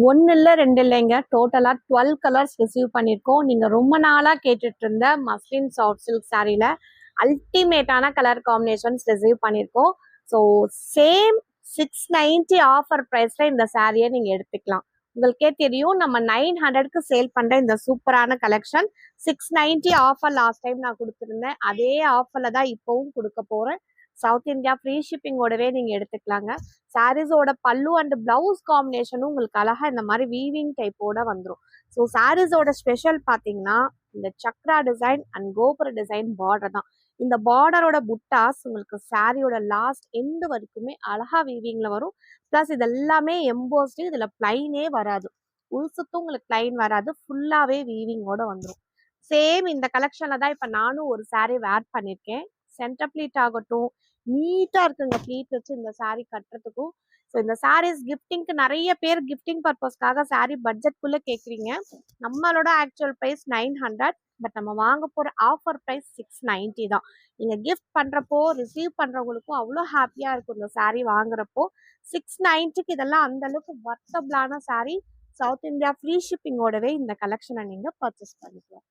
1 இல்ல 2 இல்லைங்க. டோட்டலா 12 கலர்ஸ் ரிசீவ் பண்ணியிருக்கோம். நீங்க ரொம்ப நாளா கேட்டுட்டு இருந்த மஸ்லின் சாஃப்ட் சில்க் சாரீல அல்டிமேட்டான கலர் காம்பினேஷன்ஸ் ரிசீவ் பண்ணியிருக்கோம். ஸோ சேம் 690 ஆஃபர் ப்ரைஸ்ல இந்த சாரியை நீங்க எடுத்துக்கலாம். உங்களுக்கே தெரியும் நம்ம 900க்கு சேல் பண்ற இந்த சூப்பரான கலெக்ஷன் 690 ஆஃபர் லாஸ்ட் டைம் நான் கொடுத்துருந்தேன். அதே ஆஃபர்ல தான் இப்பவும் கொடுக்க போறேன். சவுத் இந்தியா ஃப்ரீ ஷிப்பிங்கோடவே நீங்க எடுத்துக்கலாங்க. சாரீஸோட பல்லு அண்ட் பிளவுஸ் காம்பினேஷனும் உங்களுக்கு அழகா இந்த மாதிரி வீவிங் டைப்போட வந்துடும். ஸோ சாரீஸோட ஸ்பெஷல் பார்த்தீங்கன்னா இந்த சக்ரா டிசைன் அண்ட் கோபுர டிசைன் பார்டர் தான். இந்த பார்டரோட புட்டாஸ் உங்களுக்கு சாரியோட லாஸ்ட் எண்டு வரைக்குமே அழகா வீவிங்ல வரும். பிளஸ் இது எல்லாமே எம்போஸ்டு, இதுல பிளைனே வராது. உள்சுத்தும் உங்களுக்கு பிளைன் வராது, ஃபுல்லாவே வீவிங்கோட வந்துடும். சேம் இந்த கலெக்ஷன்ல தான் இப்ப நானும் ஒரு சாரீ வேர் பண்ணிருக்கேன். சென்டர் ப்ளீட் ஆகட்டும், நீட்டா இருக்குங்க ப்ளீட் வச்சு இந்த சாரீ கட்டுறதுக்கும். ஸோ இந்த சாரீஸ் கிஃப்டிங்க்கு நிறைய பேர் கிஃப்டிங் பர்பஸ்க்காக சாரீ பட்ஜெட்குள்ள கேட்குறீங்க. நம்மளோட ஆக்சுவல் ப்ரைஸ் 900, பட் நம்ம வாங்க போற ஆஃபர் ப்ரைஸ் 690 தான். நீங்க கிஃப்ட் பண்றப்போ ரிசீவ் பண்றவங்களுக்கும் அவ்வளோ ஹாப்பியா இருக்கும் இந்த சாரீ வாங்குறப்போ. 690க்கு இதெல்லாம் அந்த அளவுக்கு வர்த்தபிளான சாரீ. சவுத் இந்தியா ஃப்ரீ ஷிப்பிங்கோடவே இந்த கலெக்ஷனை நீங்க பர்ச்சேஸ் பண்ணிக்கலாம்.